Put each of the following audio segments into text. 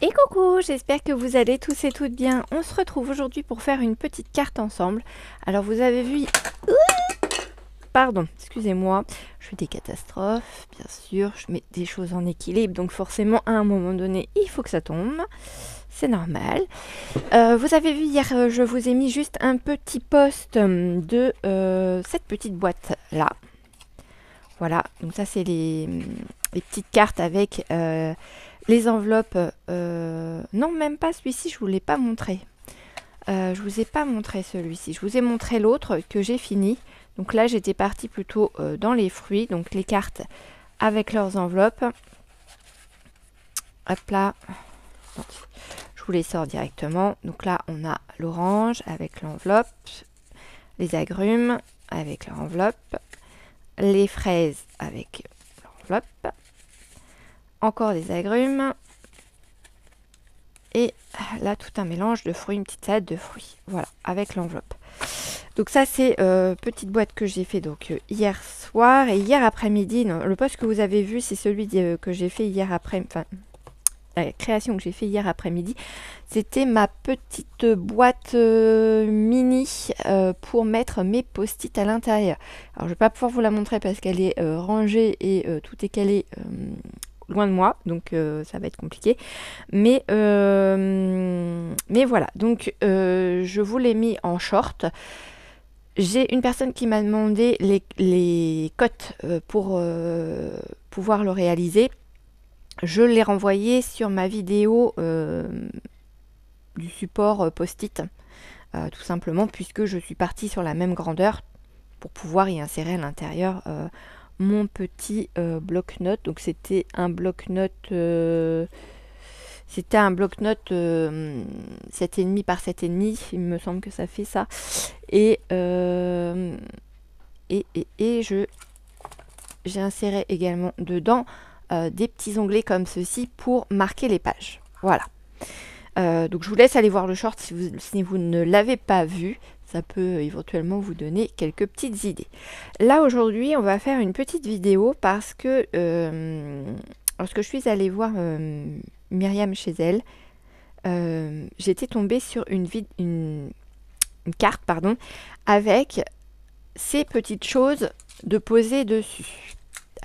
Et coucou, j'espère que vous allez tous et toutes bien. On se retrouve aujourd'hui pour faire une petite carte ensemble. Alors vous avez vu... Pardon, excusez-moi, je fais des catastrophes, bien sûr, je mets des choses en équilibre, donc forcément à un moment donné, il faut que ça tombe. C'est normal. Vous avez vu hier, je vous ai mis juste un petit post de cette petite boîte là. Voilà, donc ça c'est les petites cartes avec les enveloppes. Non, même pas celui-ci, je ne vous l'ai pas montré. Je vous ai pas montré celui-ci. Je vous ai montré l'autre que j'ai fini. Donc là, j'étais partie plutôt dans les fruits. Donc les cartes avec leurs enveloppes. Hop là. Je vous les sors directement. Donc là, on a l'orange avec l'enveloppe. Les agrumes avec leur enveloppe. Les fraises avec l'enveloppe. Encore des agrumes. Et là, tout un mélange de fruits, une petite salade de fruits. Voilà, avec l'enveloppe. Donc ça, c'est petite boîte que j'ai fait donc hier soir et hier après-midi. Le post que vous avez vu, c'est celui que j'ai fait hier après, enfin la création que j'ai fait hier après-midi. C'était ma petite boîte mini pour mettre mes post-it à l'intérieur. Alors, je vais pas pouvoir vous la montrer parce qu'elle est rangée et tout est calé loin de moi, donc ça va être compliqué. Mais voilà, donc je vous l'ai mis en short. J'ai une personne qui m'a demandé les cotes pour pouvoir le réaliser. Je l'ai renvoyé sur ma vidéo du support post-it, tout simplement, puisque je suis partie sur la même grandeur pour pouvoir y insérer à l'intérieur mon petit bloc-notes. Donc c'était un bloc-notes 7,5 par 7,5, il me semble que ça fait ça. Et j'ai inséré également dedans des petits onglets comme ceci pour marquer les pages. Voilà. Donc je vous laisse aller voir le short si vous ne l'avez pas vu. Ça peut éventuellement vous donner quelques petites idées. Là aujourd'hui, on va faire une petite vidéo parce que lorsque je suis allée voir Myriam chez elle, j'étais tombée sur une carte avec ces petites choses de poser dessus.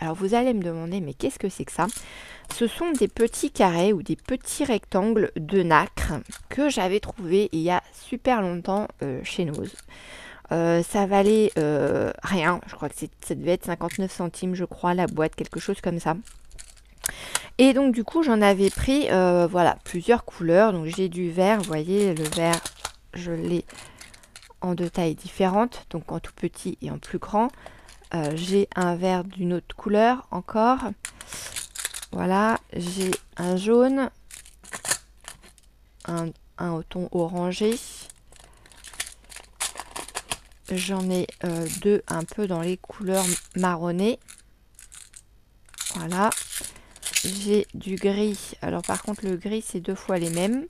Alors vous allez me demander, mais qu'est-ce que c'est que ça? Ce sont des petits carrés ou des petits rectangles de nacre que j'avais trouvé il y a super longtemps chez Noz. Ça valait rien, je crois que ça devait être 59 centimes, je crois, la boîte, quelque chose comme ça. Et donc du coup, j'en avais pris voilà, plusieurs couleurs. Donc j'ai du vert, vous voyez, le vert, je l'ai en deux tailles différentes, donc en tout petit et en plus grand. J'ai un vert d'une autre couleur encore. Voilà, j'ai un jaune, un au ton orangé. J'en ai deux un peu dans les couleurs marronnées. Voilà. J'ai du gris. Alors par contre le gris c'est deux fois les mêmes.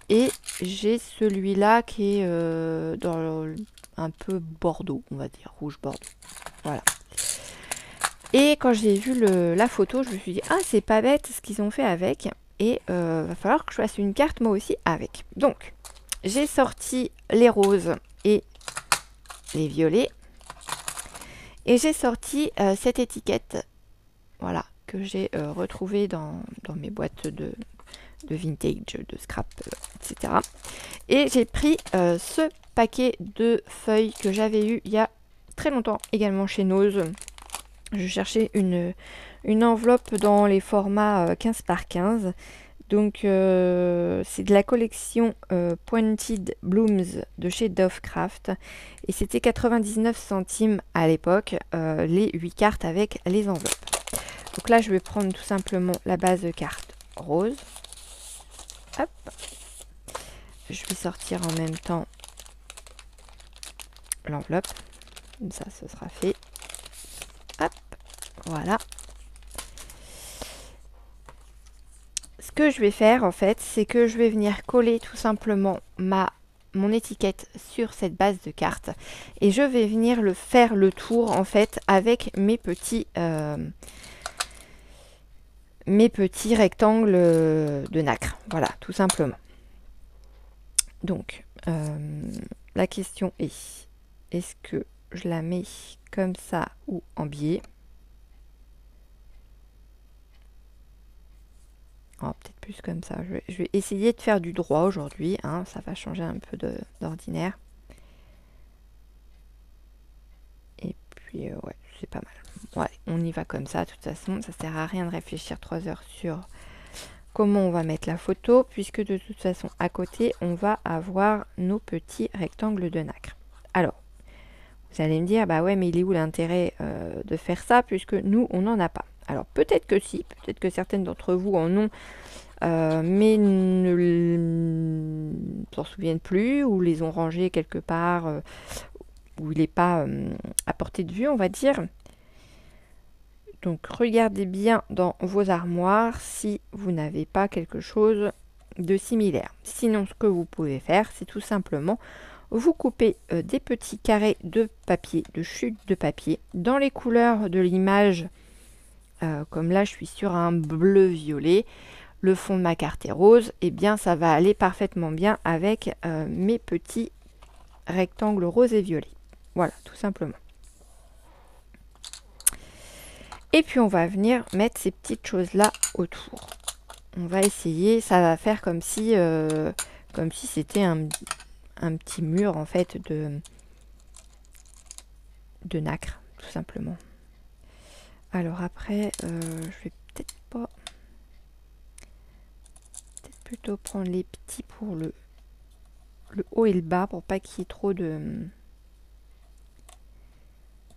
Et j'ai celui-là qui est dans un peu bordeaux, on va dire, rouge bordeaux. Voilà. Et quand j'ai vu la photo, je me suis dit, ah c'est pas bête ce qu'ils ont fait avec. Et va falloir que je fasse une carte moi aussi avec. Donc, j'ai sorti les roses et les violets. Et j'ai sorti cette étiquette, voilà, que j'ai retrouvée dans mes boîtes de vintage, de scrap, etc. Et j'ai pris ce paquet de feuilles que j'avais eu il y a très longtemps également chez Noz. Je cherchais une enveloppe dans les formats 15 par 15. Donc c'est de la collection Pointed Blooms de chez Dovecraft. Et c'était 99 centimes à l'époque, les 8 cartes avec les enveloppes. Donc là je vais prendre tout simplement la base de carte rose. Hop. Je vais sortir en même temps l'enveloppe. Comme ça, ce sera fait. Hop. Voilà. Ce que je vais faire, en fait, c'est que je vais venir coller tout simplement mon étiquette sur cette base de carte. Et je vais venir faire le tour, en fait, avec mes petits mes petits rectangles de nacre. Voilà, tout simplement. Donc, la question est, est-ce que je la mets comme ça ou en biais? Oh, peut-être plus comme ça. Je vais essayer de faire du droit aujourd'hui, hein, ça va changer un peu d'ordinaire. Et puis, ouais, c'est pas mal. Ouais, on y va comme ça, de toute façon. Ça sert à rien de réfléchir 3 heures sur comment on va mettre la photo, puisque de toute façon, à côté, on va avoir nos petits rectangles de nacre. Alors, vous allez me dire, bah ouais, mais il est où l'intérêt de faire ça, puisque nous, on n'en a pas. Alors, peut-être que si, peut-être que certaines d'entre vous en ont, mais ne s'en souviennent plus, ou les ont rangés quelque part, où il n'est pas à portée de vue, on va dire. Donc regardez bien dans vos armoires si vous n'avez pas quelque chose de similaire. Sinon, ce que vous pouvez faire, c'est tout simplement vous couper des petits carrés de papier, de chute de papier, dans les couleurs de l'image. Comme là, je suis sur un bleu-violet. Le fond de ma carte est rose. Et bien, ça va aller parfaitement bien avec mes petits rectangles roses et violets. Voilà, tout simplement. Et puis on va venir mettre ces petites choses-là autour. On va essayer, ça va faire comme si c'était un petit mur en fait de nacre, tout simplement. Alors après, je vais peut-être plutôt prendre les petits pour le haut et le bas pour pas qu'il y ait trop de...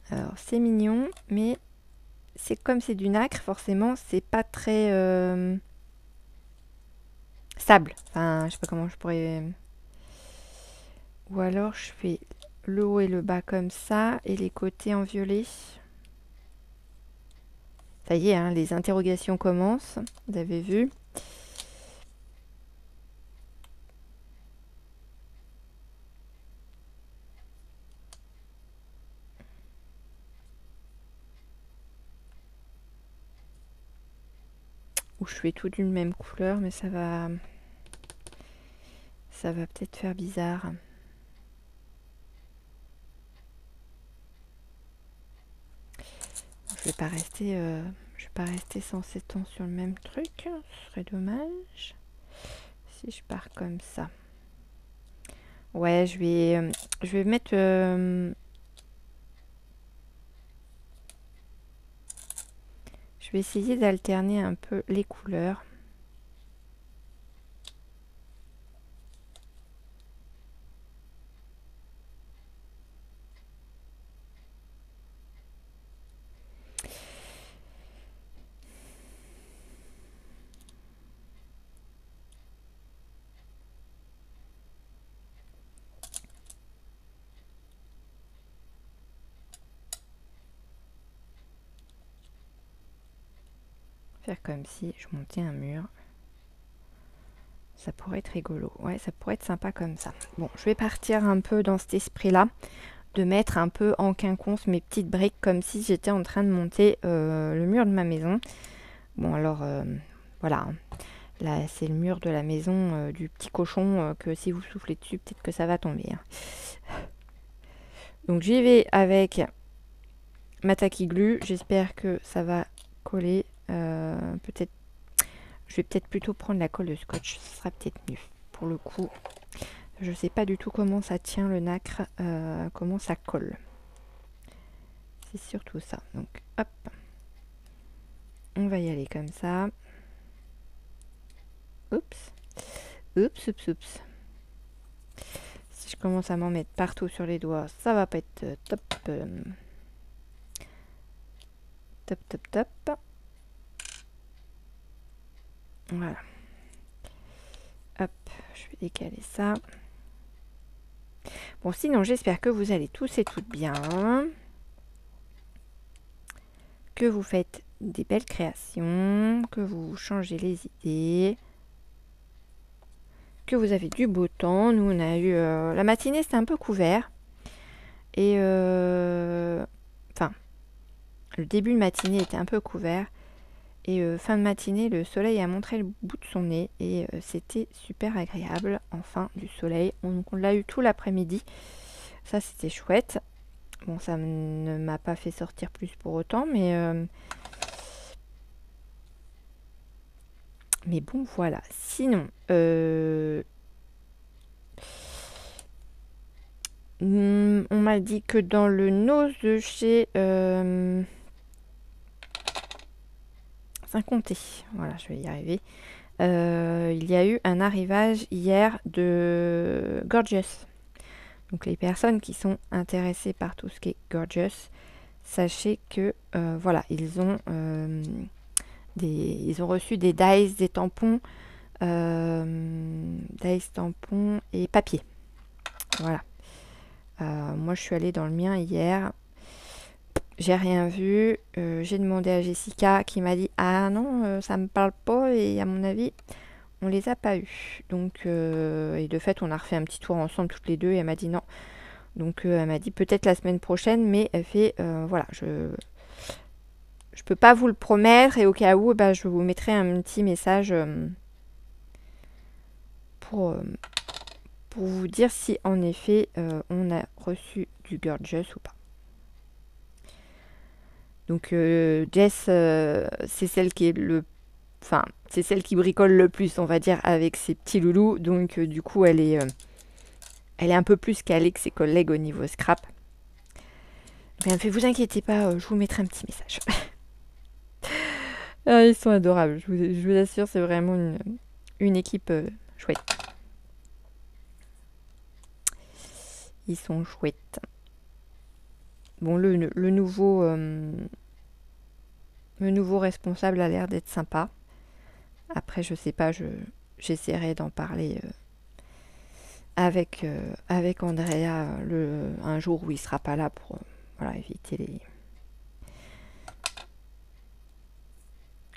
Alors c'est mignon, mais c'est comme c'est du nacre, forcément, c'est pas très stable. Enfin, je sais pas comment je pourrais... Ou alors je fais le haut et le bas comme ça, et les côtés en violet. Ça y est, hein, les interrogations commencent, vous avez vu. Ou je fais tout d'une même couleur, mais ça va peut-être faire bizarre. Je vais pas rester sans 7 ans sur le même truc, ce serait dommage. Si je pars comme ça. Ouais, je vais mettre... je vais essayer d'alterner un peu les couleurs. Faire comme si je montais un mur. Ça pourrait être rigolo. Ouais, ça pourrait être sympa comme ça. Bon, je vais partir un peu dans cet esprit-là, de mettre un peu en quinconce mes petites briques comme si j'étais en train de monter le mur de ma maison. Bon, alors, voilà. Là, c'est le mur de la maison du petit cochon que si vous soufflez dessus, peut-être que ça va tomber. Hein. Donc, j'y vais avec ma tacky glue. J'espère que ça va coller. Peut-être, je vais peut-être plutôt prendre la colle de scotch. Ce sera peut-être mieux. Pour le coup, je sais pas du tout comment ça tient le nacre, comment ça colle. C'est surtout ça. Donc, hop. On va y aller comme ça. Oups. Oups, oups, oups. Si je commence à m'en mettre partout sur les doigts, ça va pas être top. Top, top, top. Voilà. Hop, je vais décaler ça. Bon, sinon, j'espère que vous allez tous et toutes bien. Que vous faites des belles créations. Que vous changez les idées. Que vous avez du beau temps. Nous, on a eu... la matinée, c'était un peu couvert. Et... Enfin, le début de matinée était un peu couvert. Et fin de matinée, le soleil a montré le bout de son nez et c'était super agréable. Enfin, du soleil. On l'a eu tout l'après-midi. Ça, c'était chouette. Bon, ça ne m'a pas fait sortir plus pour autant, mais bon, voilà. Sinon, on m'a dit que dans le nose de chez Saint-Comté, voilà, je vais y arriver, il y a eu un arrivage hier de Gorgeous. Donc les personnes qui sont intéressées par tout ce qui est Gorgeous, sachez que voilà, ils ont reçu des dies, des tampons, dice, tampons et papier. Voilà. Moi, je suis allée dans le mien hier. J'ai rien vu. J'ai demandé à Jessica qui m'a dit ah non, ça me parle pas et à mon avis, on les a pas eus. Donc, et de fait, on a refait un petit tour ensemble toutes les deux et elle m'a dit non. Donc, elle m'a dit peut-être la semaine prochaine, mais elle fait voilà, je peux pas vous le promettre et au cas où, je vous mettrai un petit message pour vous dire si en effet on a reçu du Gorgeous ou pas. Donc Jess, c'est celle qui est c'est celle qui bricole le plus, on va dire, avec ses petits loulous. Donc du coup, elle est un peu plus calée que ses collègues au niveau scrap. Elle me fait, vous inquiétez pas, je vous mettrai un petit message. Ah, ils sont adorables, je vous assure, c'est vraiment une équipe chouette. Ils sont chouettes. Bon, le nouveau responsable a l'air d'être sympa. Après, je sais pas, j'essaierai d'en parler avec Andrea un jour où il sera pas là pour éviter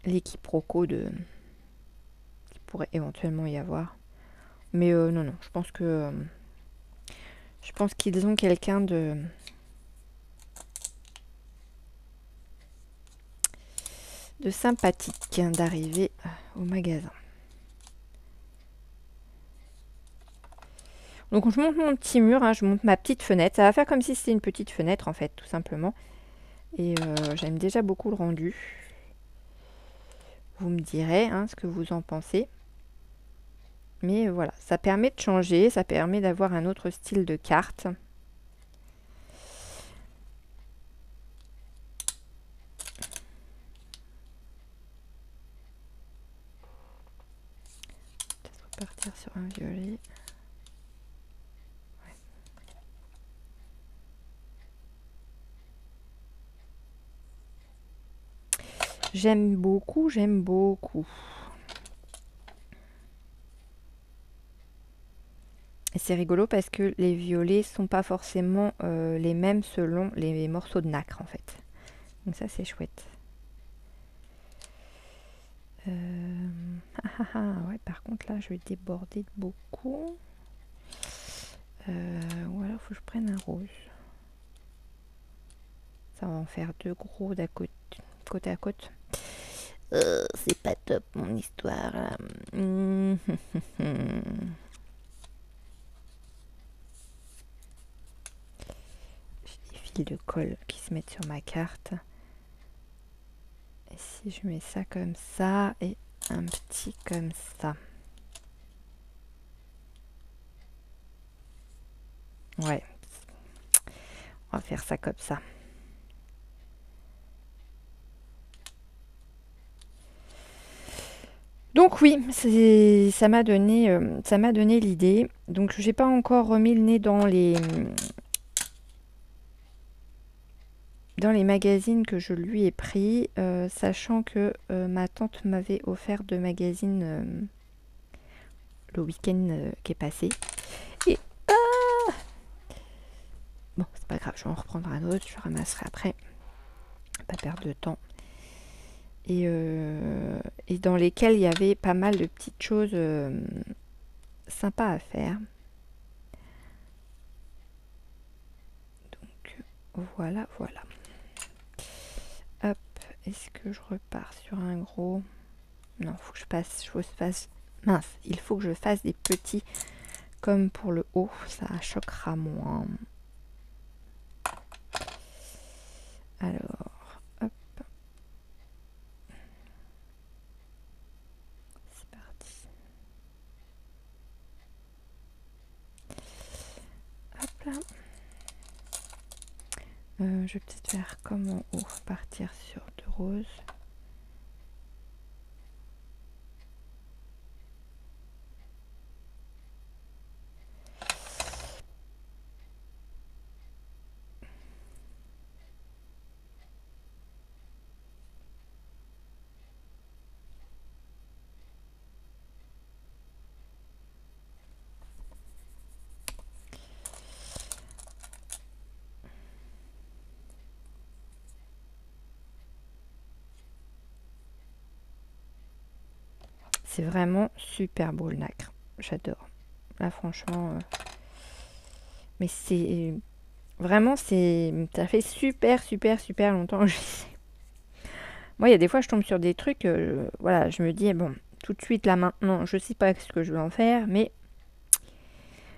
les quiproquos qui pourrait éventuellement y avoir. Mais non, je pense qu'ils ont quelqu'un de sympathique d'arriver au magasin. Donc je monte mon petit mur, je monte ma petite fenêtre. Ça va faire comme si c'était une petite fenêtre en fait, tout simplement. Et j'aime déjà beaucoup le rendu. Vous me direz ce que vous en pensez. Mais voilà, ça permet de changer, ça permet d'avoir un autre style de carte. Peut-être repartir sur un violet. J'aime beaucoup. Et c'est rigolo parce que les violets sont pas forcément les mêmes selon les morceaux de nacre en fait. Donc ça c'est chouette. Ouais, par contre là je vais déborder de beaucoup. Ou alors faut que je prenne un rose. Ça va en faire deux gros côte à côte. C'est pas top mon histoire là. J'ai des fils de colle qui se mettent sur ma carte. Et si je mets ça comme ça et un petit comme ça. Ouais. On va faire ça comme ça. Donc oui, ça m'a donné l'idée. Donc j'ai pas encore remis le nez dans les magazines que je lui ai pris, sachant que ma tante m'avait offert 2 magazines le week-end qui est passé. Et bon, c'est pas grave, je vais en reprendre un autre, je ramasserai après. Pas perdre de temps. Et dans lesquels il y avait pas mal de petites choses sympas à faire. Donc voilà. Hop, est-ce que je repars sur un gros? Non, faut que je fasse... Mince, il faut que je fasse des petits comme pour le haut, ça choquera moins. Alors, hop. C'est parti. Hop là. Je vais peut-être faire comme en haut, partir sur 2 roses. C'est vraiment super beau le nacre. J'adore. Là, franchement... Mais c'est... Vraiment, ça fait super longtemps que je sais. Moi, il y a des fois, je tombe sur des trucs... voilà, je me dis, bon, tout de suite, là, maintenant, je sais pas ce que je vais en faire, mais...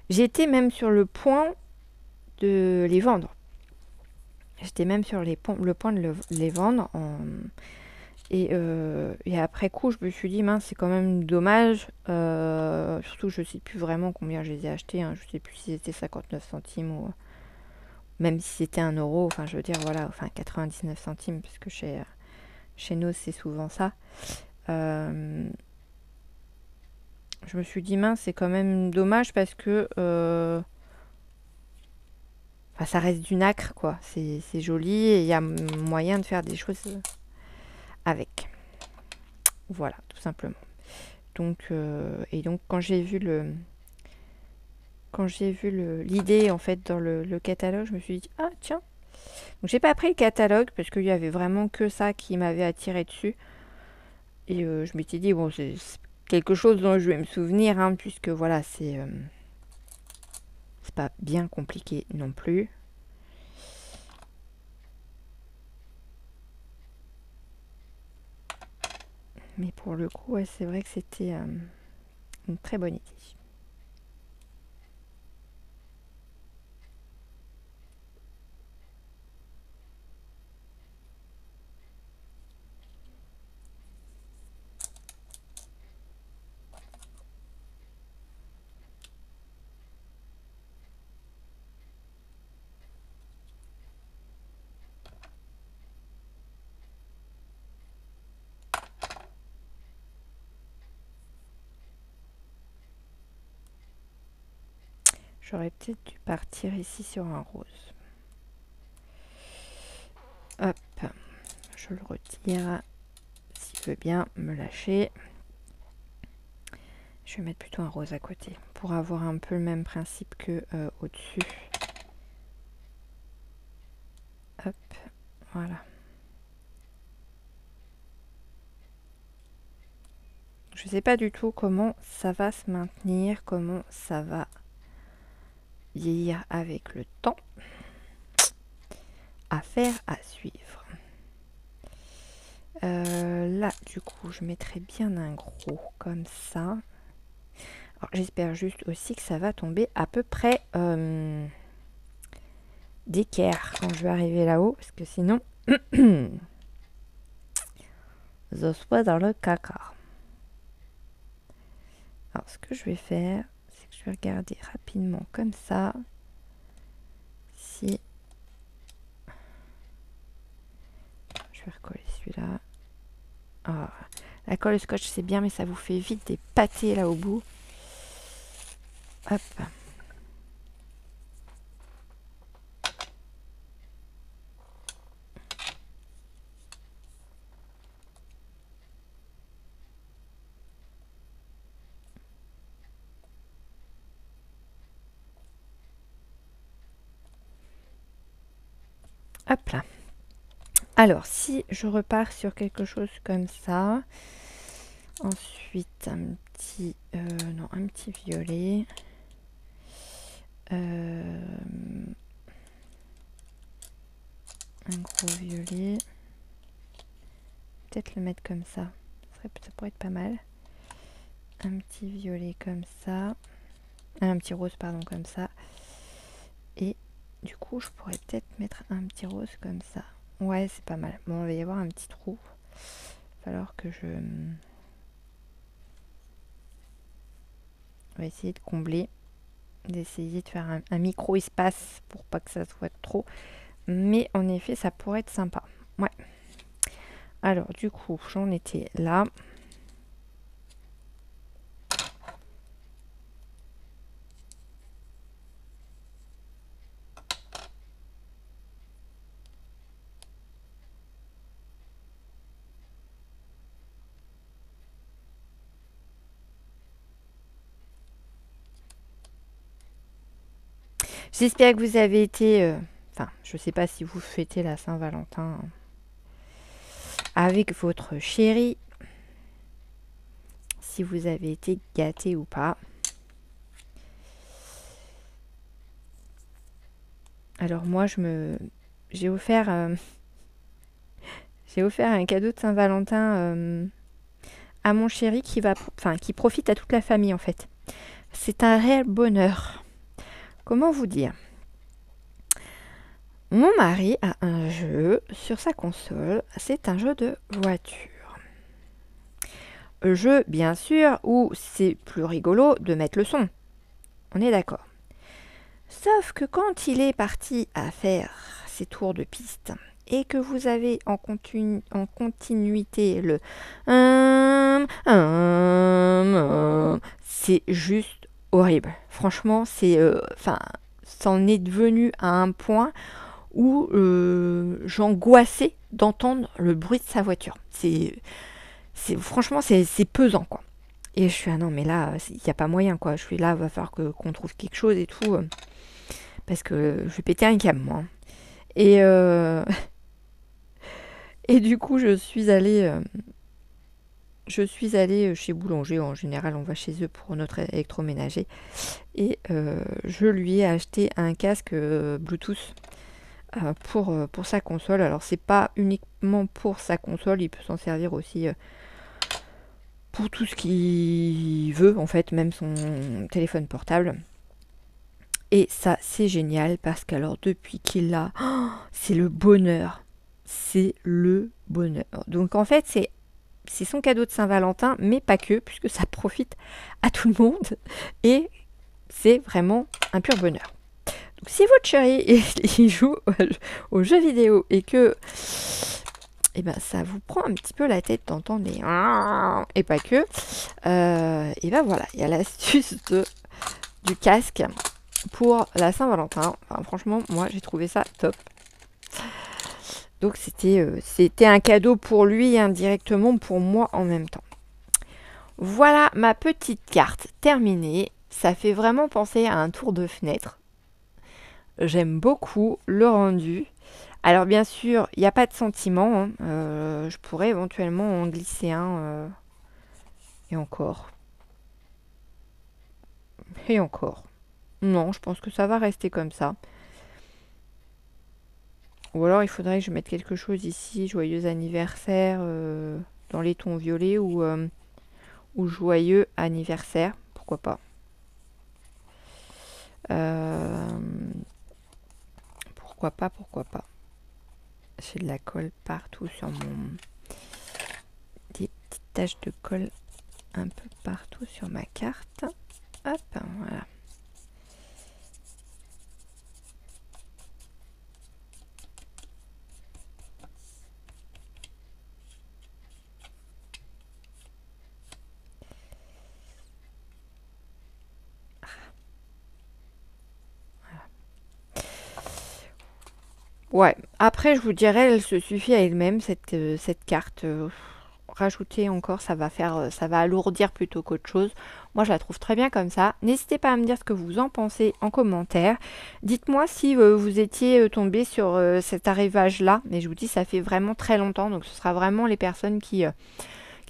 J'étais même sur le point de les vendre. J'étais même sur le point de les vendre. Et après coup, je me suis dit, mince, c'est quand même dommage. Surtout, je sais plus vraiment combien je les ai achetés. Hein. Je sais plus si c'était 59 centimes ou même si c'était 1 euro. Enfin, je veux dire, voilà, enfin 99 centimes, parce que chez nous, c'est souvent ça. Je me suis dit, mince, c'est quand même dommage parce que ça reste du nacre, quoi. C'est joli et il y a moyen de faire des choses avec. Voilà, tout simplement. Donc, et donc quand j'ai vu l'idée en fait dans le catalogue, je me suis dit ah tiens. Donc j'ai pas pris le catalogue parce qu'il y avait vraiment que ça qui m'avait attiré dessus. Et je m'étais dit bon c'est quelque chose dont je vais me souvenir hein, puisque voilà c'est pas bien compliqué non plus. Mais pour le coup ouais, c'est vrai que c'était une très bonne idée. J'aurais peut-être dû partir ici sur un rose. Hop, je le retire. S'il veut bien me lâcher. Je vais mettre plutôt un rose à côté pour avoir un peu le même principe que au-dessus. Hop, voilà. Je sais pas du tout comment ça va se maintenir, comment ça va vieillir avec le temps. Affaire à suivre. Là, du coup, je mettrai bien un gros comme ça. J'espère juste aussi que ça va tomber à peu près d'équerre quand je vais arriver là-haut, parce que sinon, je sois dans le caca. Alors, ce que je vais faire, c'est que je vais regarder rapidement comme ça si je vais recoller celui-là. Oh, la colle scotch c'est bien, mais ça vous fait vite des pâtés là au bout. Hop. Hop là. Alors, si je repars sur quelque chose comme ça, ensuite un petit, non, un petit violet, un gros violet, peut-être le mettre comme ça. Ça pourrait être pas mal. Un petit violet comme ça. Un petit rose, pardon, comme ça. Et du coup, je pourrais peut-être mettre un petit rose comme ça. Ouais, c'est pas mal. Bon, il va y avoir un petit trou. Il va falloir que je... On va essayer de combler. D'essayer de faire un micro-espace pour pas que ça soit trop. Mais en effet, ça pourrait être sympa. Ouais. Alors, du coup, j'en étais là. J'espère que vous avez été... Enfin, je sais pas si vous fêtez la Saint-Valentin avec votre chéri. Si vous avez été gâté ou pas. Alors moi, j'ai offert un cadeau de Saint-Valentin à mon chéri qui profite à toute la famille en fait. C'est un réel bonheur. Comment vous dire? Mon mari a un jeu sur sa console. C'est un jeu de voiture. Jeu, bien sûr, où c'est plus rigolo de mettre le son. On est d'accord. Sauf que quand il est parti à faire ses tours de piste et que vous avez en continuité le c'est juste horrible. Franchement, c'en est devenu à un point où j'angoissais d'entendre le bruit de sa voiture. Franchement, c'est pesant, quoi. Et je suis, ah non, mais là, il n'y a pas moyen, quoi. Je suis là, il va falloir qu'on trouve quelque chose et tout. Parce que je vais péter un câble, moi. Et, et du coup, je suis allée chez Boulanger. En général, on va chez eux pour notre électroménager. Et je lui ai acheté un casque Bluetooth pour sa console. Alors, c'est pas uniquement pour sa console. Il peut s'en servir aussi pour tout ce qu'il veut, en fait, même son téléphone portable. Et ça, c'est génial parce qu'alors, depuis qu'il l'a, c'est le bonheur. C'est le bonheur. Donc, en fait, c'est son cadeau de Saint-Valentin, mais pas que, puisque ça profite à tout le monde. Et c'est vraiment un pur bonheur. Donc, si votre chéri il joue aux jeux vidéo et que ça vous prend un petit peu la tête d'entendre des et pas que, et ben voilà, il y a l'astuce du casque pour la Saint-Valentin. Enfin, franchement, moi, j'ai trouvé ça top. Donc, c'était un cadeau pour lui et indirectement pour moi en même temps. Voilà ma petite carte terminée. Ça fait vraiment penser à un tour de fenêtre. J'aime beaucoup le rendu. Alors, bien sûr, il n'y a pas de sentiment. Je pourrais éventuellement en glisser un. Et encore. Et encore. Non, je pense que ça va rester comme ça. Ou alors il faudrait que je mette quelque chose ici, joyeux anniversaire, dans les tons violets ou joyeux anniversaire, pourquoi pas. Pourquoi pas. J'ai de la colle partout sur des petites taches de colle un peu partout sur ma carte. Hop, voilà. Ouais, après je vous dirais, elle se suffit à elle-même, cette carte. Rajouter encore, ça va alourdir plutôt qu'autre chose. Moi, je la trouve très bien comme ça. N'hésitez pas à me dire ce que vous en pensez en commentaire. Dites-moi si vous étiez tombé sur cet arrivage-là. Mais je vous dis, ça fait vraiment très longtemps. Donc, ce sera vraiment les personnes qui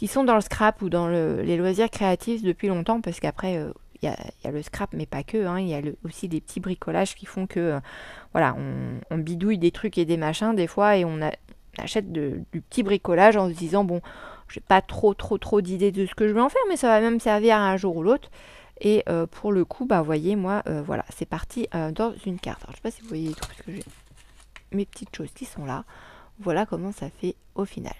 sont dans le scrap ou dans les loisirs créatifs depuis longtemps. Parce qu'après, il y a le scrap, mais pas que. Il y a aussi des petits bricolages qui font que, voilà, on bidouille des trucs et des machins des fois et achète du petit bricolage en se disant, bon, j'ai pas trop d'idées de ce que je vais en faire, mais ça va même servir un jour ou l'autre. Et pour le coup, bah, vous voyez, moi, voilà, c'est parti dans une carte. Alors, je sais pas si vous voyez les trucs, parce que j'ai mes petites choses qui sont là. Voilà comment ça fait au final.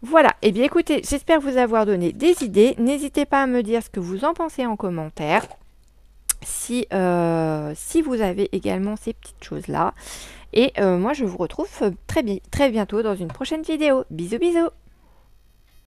Voilà, et bien écoutez, j'espère vous avoir donné des idées. N'hésitez pas à me dire ce que vous en pensez en commentaire. Si vous avez également ces petites choses-là. Et moi, je vous retrouve très bientôt dans une prochaine vidéo. Bisous, bisous!